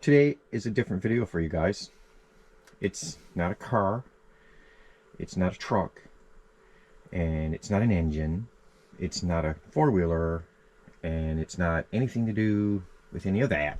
Today is a different video for you guys. It's not a car, it's not a truck, and it's not an engine, it's not a four-wheeler, and it's not anything to do with any of that.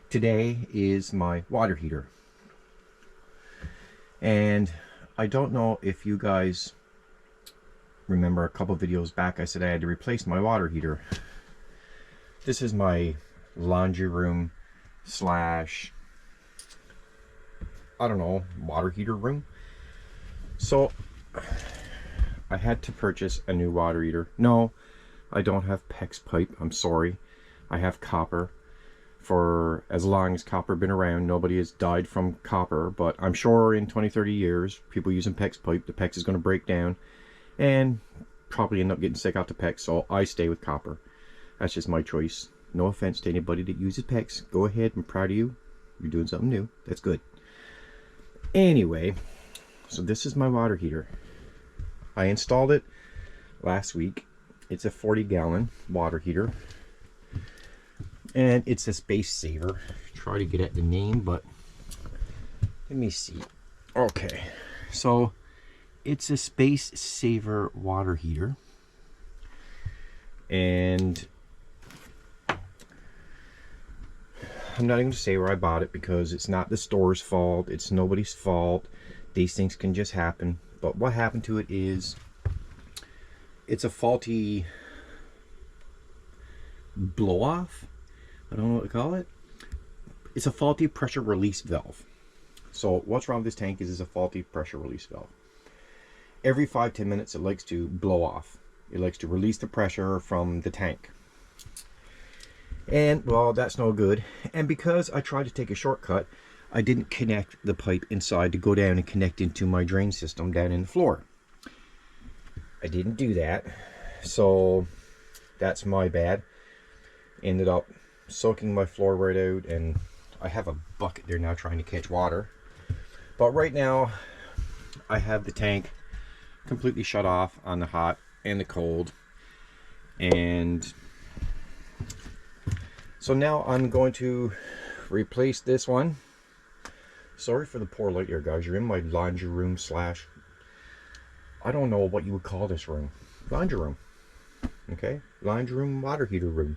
Today is my water heater. And I don't know if you guys remember a couple videos back I said I had to replace my water heater. This is my laundry room slash, I don't know, water heater room. So I had to purchase a new water heater. No, I don't have PEX pipe, I'm sorry. I have copper. For as long as copper been around, nobody has died from copper, but I'm sure in 20-30 years people using PEX pipe, the PEX is going to break down and probably end up getting sick out the PEX, so I stay with copper. That's just my choice. No offense to anybody that uses PEX. Go ahead, I'm proud of you. You're doing something new. That's good. Anyway, so this is my water heater. I installed it last week. It's a 40-gallon water heater. And it's a space saver. Try to get at the name, but let me see. Okay, so it's a space saver water heater. And I'm not even going to say where I bought it because it's not the store's fault. It's nobody's fault. These things can just happen. But what happened to it is it's a faulty blow-off. I don't know what to call it. It's a faulty pressure release valve. So what's wrong with this tank is it's a faulty pressure release valve. Every 5-10 minutes it likes to blow off. It likes to release the pressure from the tank. And well, that's no good. And because I tried to take a shortcut, I didn't connect the pipe inside to go down and connect into my drain system down in the floor. I didn't do that, so that's my bad. Ended up soaking my floor right out, and I have a bucket there now trying to catch water. But right now I have the tank completely shut off on the hot and the cold, and so now I'm going to replace this one. Sorry for the poor light here, guys. You're in my laundry room slash, I don't know what you would call this room. Laundry room. Okay? Laundry room, water heater room.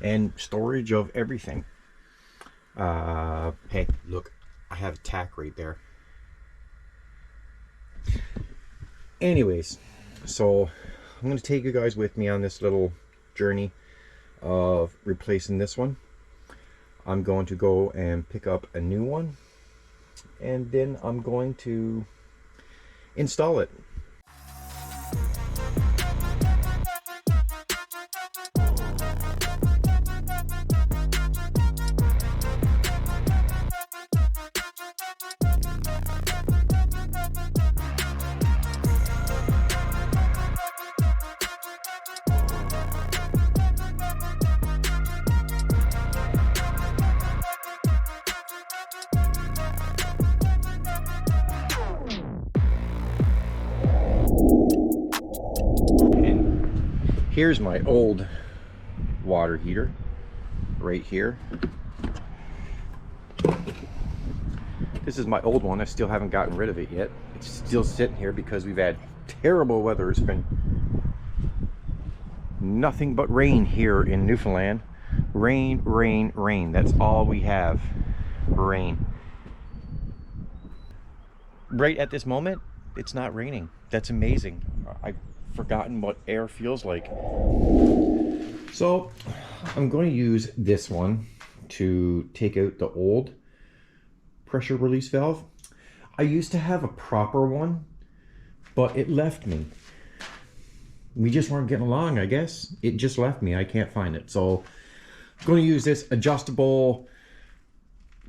And storage of everything. Hey, look. I have a tack right there. Anyways, so I'm going to take you guys with me on this little journey of replacing this one. I'm going to go and pick up a new one, and then I'm going to install it. Here's my old water heater right here. This is my old one. I still haven't gotten rid of it yet. It's still sitting here because we've had terrible weather. It's been nothing but rain here in Newfoundland. Rain, rain, rain. That's all we have. Rain. Right at this moment, it's not raining. That's amazing. I've forgotten what air feels like. So I'm going to use this one to take out the old pressure release valve. I used to have a proper one, but it left me. We just weren't getting along, I guess. It just left me. I can't find it. So I'm going to use this adjustable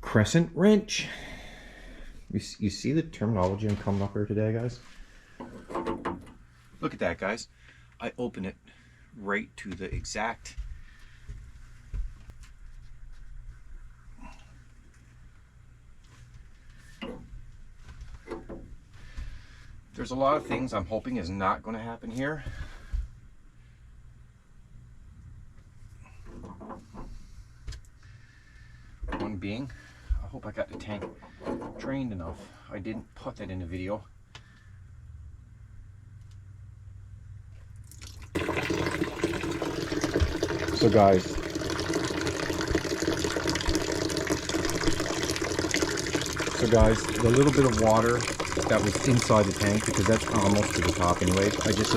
crescent wrench. You see the terminology I'm coming up here today, guys? Look at that, guys. I open it right to the exact there's a lot of things I'm hoping is not going to happen here. point being, I hope I got the tank drained enough. I didn't put that in the video. So guys, the little bit of water that was inside the tank, because that's almost to the top anyway, I just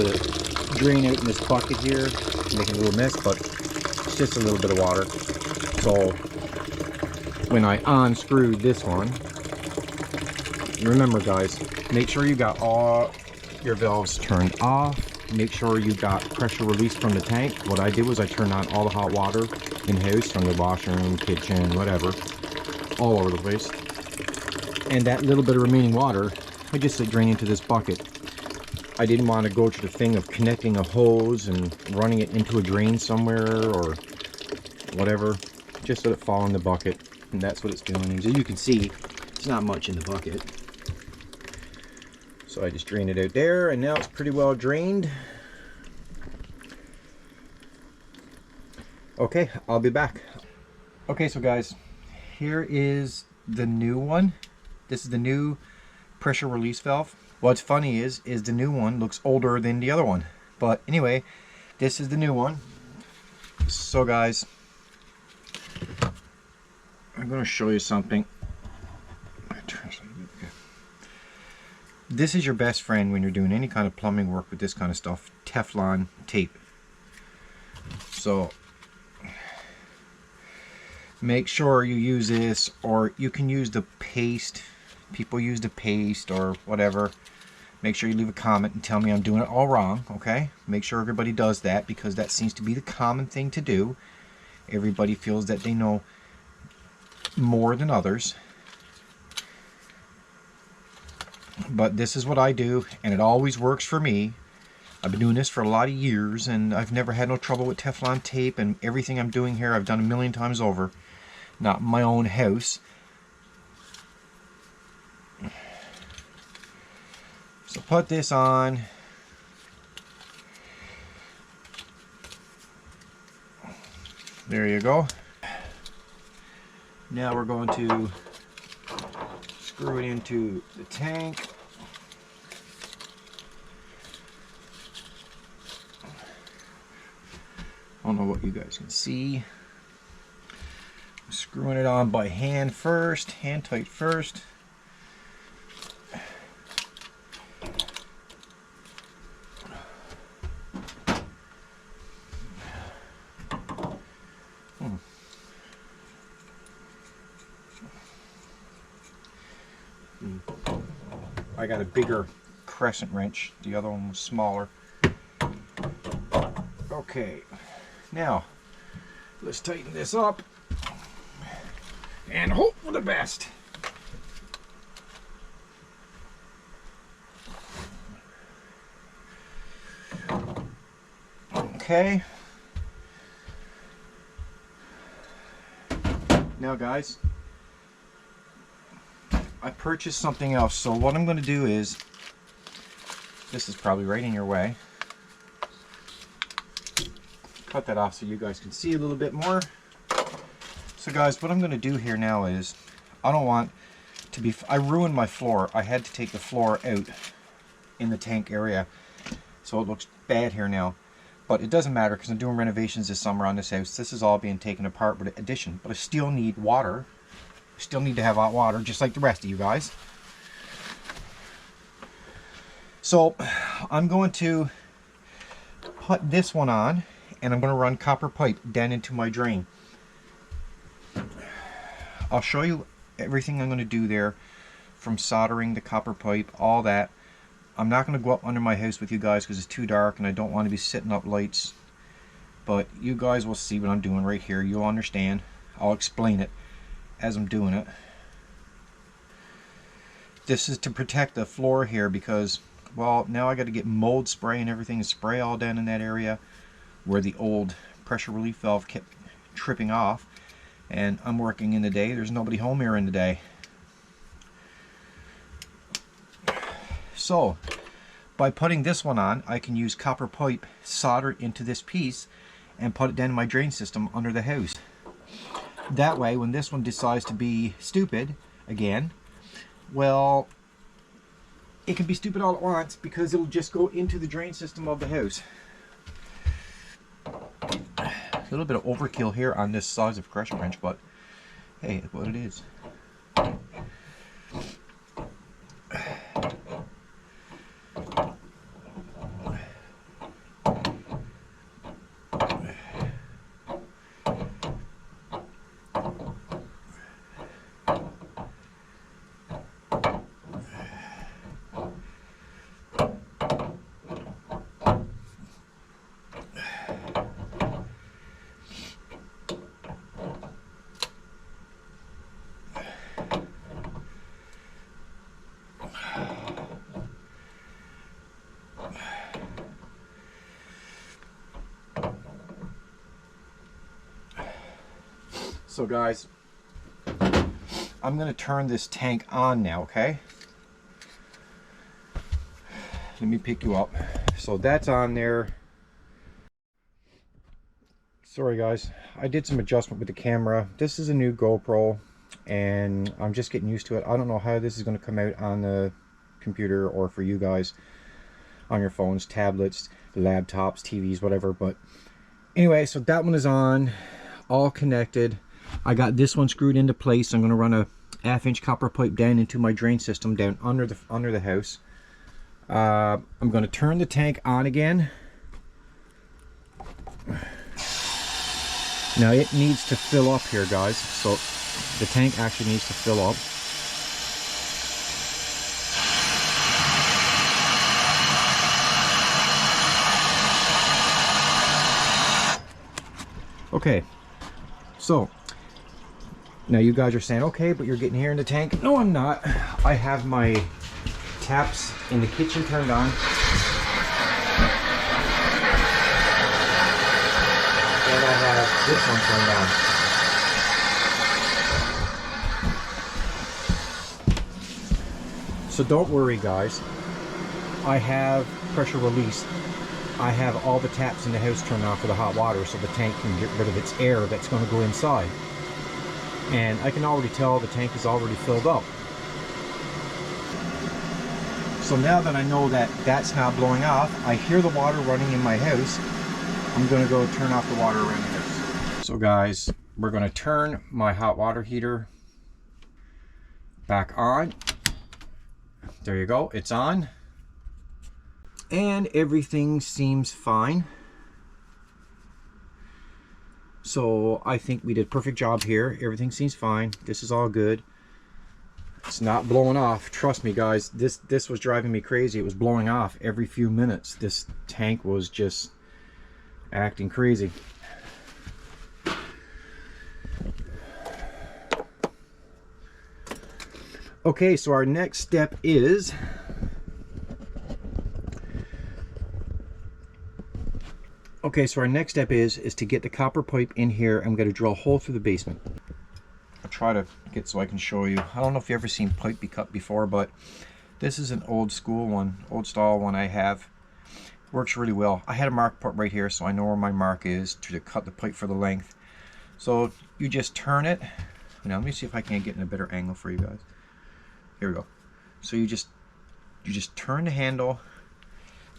drain out in this bucket here, making a little mess, but it's just a little bit of water. So when I unscrewed this one, remember guys, make sure you got all your valves turned off. Make sure you got pressure release from the tank. What I did was I turned on all the hot water in-house from the washroom, kitchen, whatever, all over the place. And that little bit of remaining water, I just let drain into this bucket. I didn't want to go to the thing of connecting a hose and running it into a drain somewhere or whatever. Just let it fall in the bucket, and that's what it's doing. As you can see, it's not much in the bucket. So I just drained it out there, and now it's pretty well drained. Okay, I'll be back. Okay, so guys, here is the new one. This is the new pressure release valve. What's funny is the new one looks older than the other one. But anyway, this is the new one. So guys, I'm going to show you something. This is your best friend when you're doing any kind of plumbing work with this kind of stuff. Teflon tape. So make sure you use this, or you can use the paste. People use the paste or whatever. Make sure you leave a comment and tell me I'm doing it all wrong, okay? Make sure everybody does that, because that seems to be the common thing to do. Everybody feels that they know more than others. But this is what I do, and it always works for me. I've been doing this for a lot of years, and I've never had no trouble with Teflon tape, and everything I'm doing here I've done a million times over. Not in my own house. So put this on. There you go. Now we're going to screw it into the tank. I don't know what you guys can see. I'm screwing it on by hand first, hand tight first. I got a bigger crescent wrench. The other one was smaller. Okay, now let's tighten this up and hope for the best. Okay. Now guys, I purchased something else, so what I'm going to do is, this is probably right in your way. Cut that off so you guys can see a little bit more. So guys, what I'm going to do here now is, I don't want to be, I ruined my floor. I had to take the floor out in the tank area, so it looks bad here now. But it doesn't matter, because I'm doing renovations this summer on this house. This is all being taken apart with addition, but I still need water. Still need to have hot water, just like the rest of you guys. So I'm going to put this one on, and I'm going to run copper pipe down into my drain. I'll show you everything I'm going to do there, from soldering the copper pipe, all that. I'm not going to go up under my house with you guys because it's too dark and I don't want to be setting up lights. But you guys will see what I'm doing right here. You'll understand. I'll explain it as I'm doing it. This is to protect the floor here because, well, now I got to get mold spray and everything and spray all down in that area where the old pressure relief valve kept tripping off. And I'm working in the day. There's nobody home here in the day. So by putting this one on, I can use copper pipe soldered into this piece and put it down in my drain system under the house. That way, when this one decides to be stupid again, well, it can be stupid all at once because it'll just go into the drain system of the house. A little bit of overkill here on this size of pressure wrench, but hey, it's what it is. So guys, I'm going to turn this tank on now, okay? Let me pick you up. So that's on there. Sorry guys, I did some adjustment with the camera. This is a new GoPro and I'm just getting used to it. I don't know how this is going to come out on the computer or for you guys on your phones, tablets, laptops, TVs, whatever. But anyway, so that one is on, all connected. I got this one screwed into place. I'm going to run a 1/2-inch copper pipe down into my drain system down under the house. I'm going to turn the tank on again. Now it needs to fill up here, guys. So the tank actually needs to fill up. Okay, so now you guys are saying, okay, but you're getting here in the tank. No, I'm not. I have my taps in the kitchen turned on. And I have this one turned on. So don't worry, guys. I have pressure release. I have all the taps in the house turned on for the hot water so the tank can get rid of its air that's going to go inside. And I can already tell the tank is already filled up. So now that I know that that's not blowing off, I hear the water running in my house. I'm going to go turn off the water around the house. So guys, we're going to turn my hot water heater back on. There you go, it's on. And everything seems fine. So I think we did a perfect job here. Everything seems fine. This is all good. It's not blowing off. Trust me, guys. This was driving me crazy. It was blowing off every few minutes. This tank was just acting crazy. Okay, so our next step is to get the copper pipe in here. I'm going to drill a hole through the basement. I'll try to get so I can show you. I don't know if you've ever seen pipe be cut before, but this is an old school one, old style one I have. Works really well. I had a mark put right here, so I know where my mark is to cut the pipe for the length. So you just turn it. Now let me see if I can get in a better angle for you guys. Here we go. So you just turn the handle,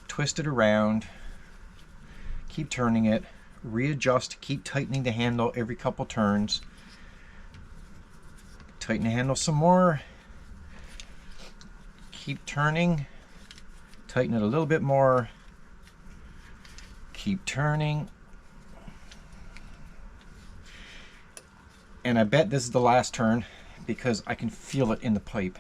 twist it around, keep turning it, readjust, keep tightening the handle every couple turns. Tighten the handle some more, keep turning, tighten it a little bit more, keep turning. And I bet this is the last turn because I can feel it in the pipe.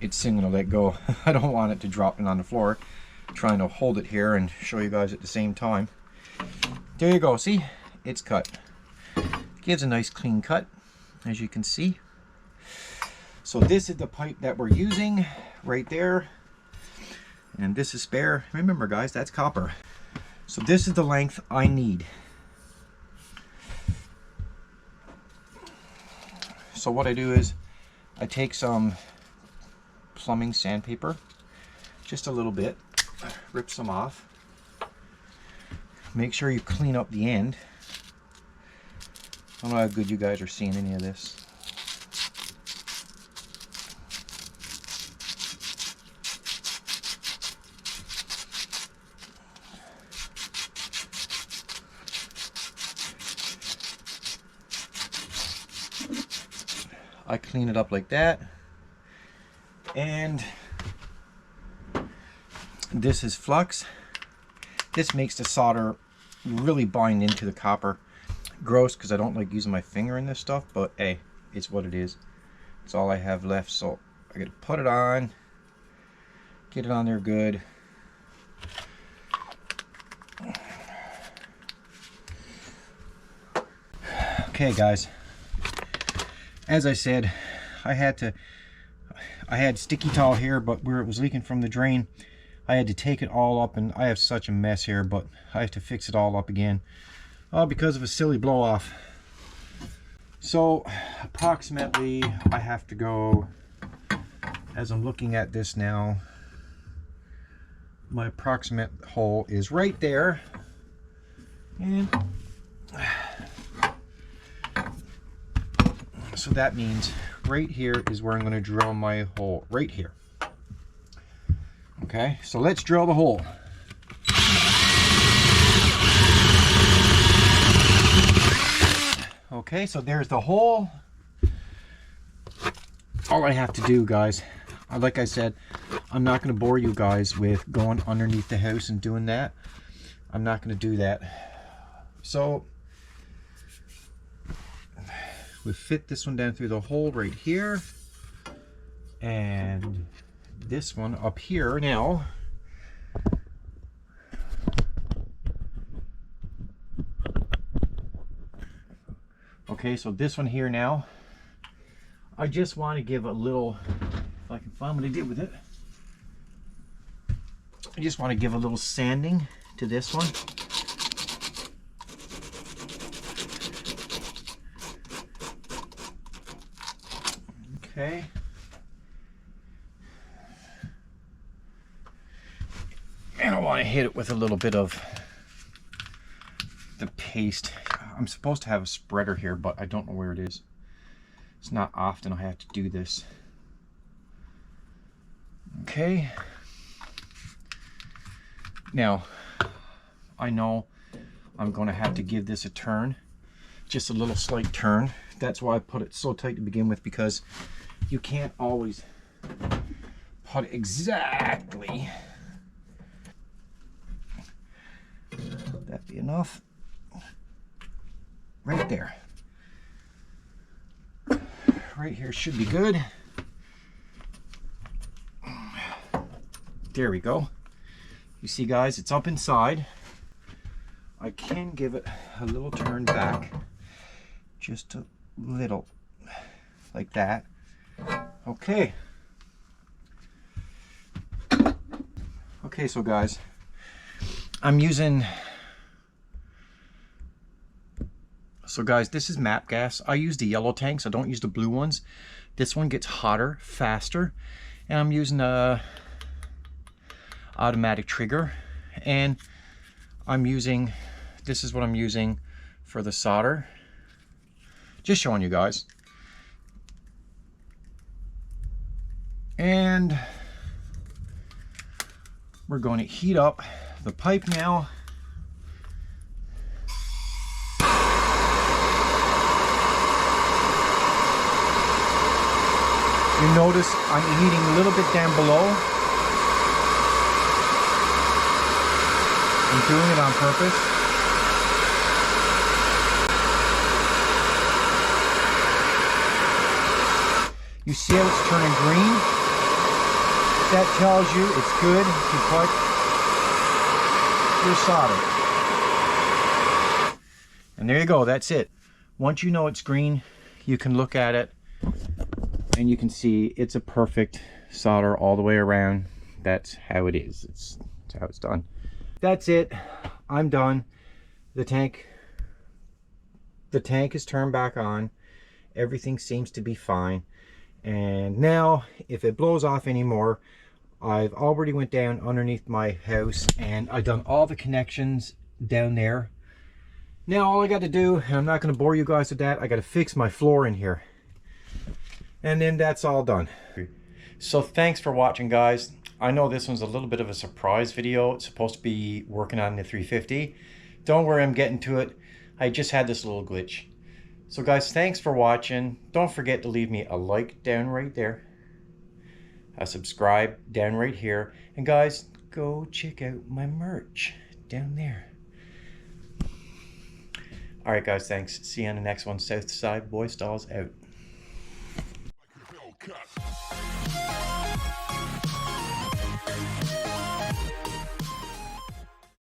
It's soon gonna let go. I don't want it to drop in on the floor. I'm trying to hold it here and show you guys at the same time. There you go, see? It's cut. Gives a nice clean cut, as you can see. So this is the pipe that we're using right there. And this is spare. Remember guys, that's copper. So this is the length I need. So what I do is I take some plumbing sandpaper, just a little bit, rip some off, make sure you clean up the end. I don't know how good you guys are seeing any of this. I clean it up like that, and this is flux. This makes the solder really bind into the copper. Gross, because I don't like using my finger in this stuff, but hey, it's what it is. It's all I have left, so I gotta put it on, get it on there good. Okay guys, as I said, I had sticky towel here, but where it was leaking from the drain, I had to take it all up, and I have such a mess here, but I have to fix it all up again because of a silly blow off. So approximately I have to go, as I'm looking at this now, my approximate hole is right there, and so that means right here is where I'm going to drill my hole, right here. Okay, so let's drill the hole. Okay, so there's the hole. All I have to do, guys, like I said, I'm not going to bore you guys with going underneath the house and doing that. I'm not going to do that. So we fit this one down through the hole right here, and this one up here now. Okay, so this one here now, I just want to give a little, if I can find what I did with it, I just want to give a little sanding to this one. Okay. And I want to hit it with a little bit of the paste. I'm supposed to have a spreader here, but I don't know where it is. It's not often I have to do this. Okay. Now, I know I'm going to have to give this a turn. Just a little slight turn. That's why I put it so tight to begin with, because you can't always put it exactly. Would that be enough? Right there. Right here should be good. There we go. You see, guys, it's up inside. I can give it a little turn back. Just a little. Like that. Okay. Okay, so guys, I'm using... So guys, this is MAP gas. I use the yellow tanks. I don't use the blue ones. This one gets hotter faster, and I'm using a automatic trigger, and I'm using, this is what I'm using for the solder. Just showing you guys. And we're going to heat up the pipe now. You notice I'm heating a little bit down below. I'm doing it on purpose. You see how it's turning green? That tells you it's good to put your solder. And there you go, that's it. Once you know it's green, you can look at it and you can see it's a perfect solder all the way around. That's how it is. That's how it's done. That's it. I'm done. The tank is turned back on. Everything seems to be fine. And now, if it blows off anymore, I've already went down underneath my house and I've done all the connections down there. Now all I got to do, and I'm not going to bore you guys with that, I got to fix my floor in here. And then that's all done. So thanks for watching, guys. I know this one's a little bit of a surprise video. It's supposed to be working on the 350. Don't worry, I'm getting to it. I just had this little glitch. So guys, thanks for watching. Don't forget to leave me a like down right there, a subscribe down right here, and guys, go check out my merch down there. All right, guys, thanks. See you on the next one. Southside Boy Styles out.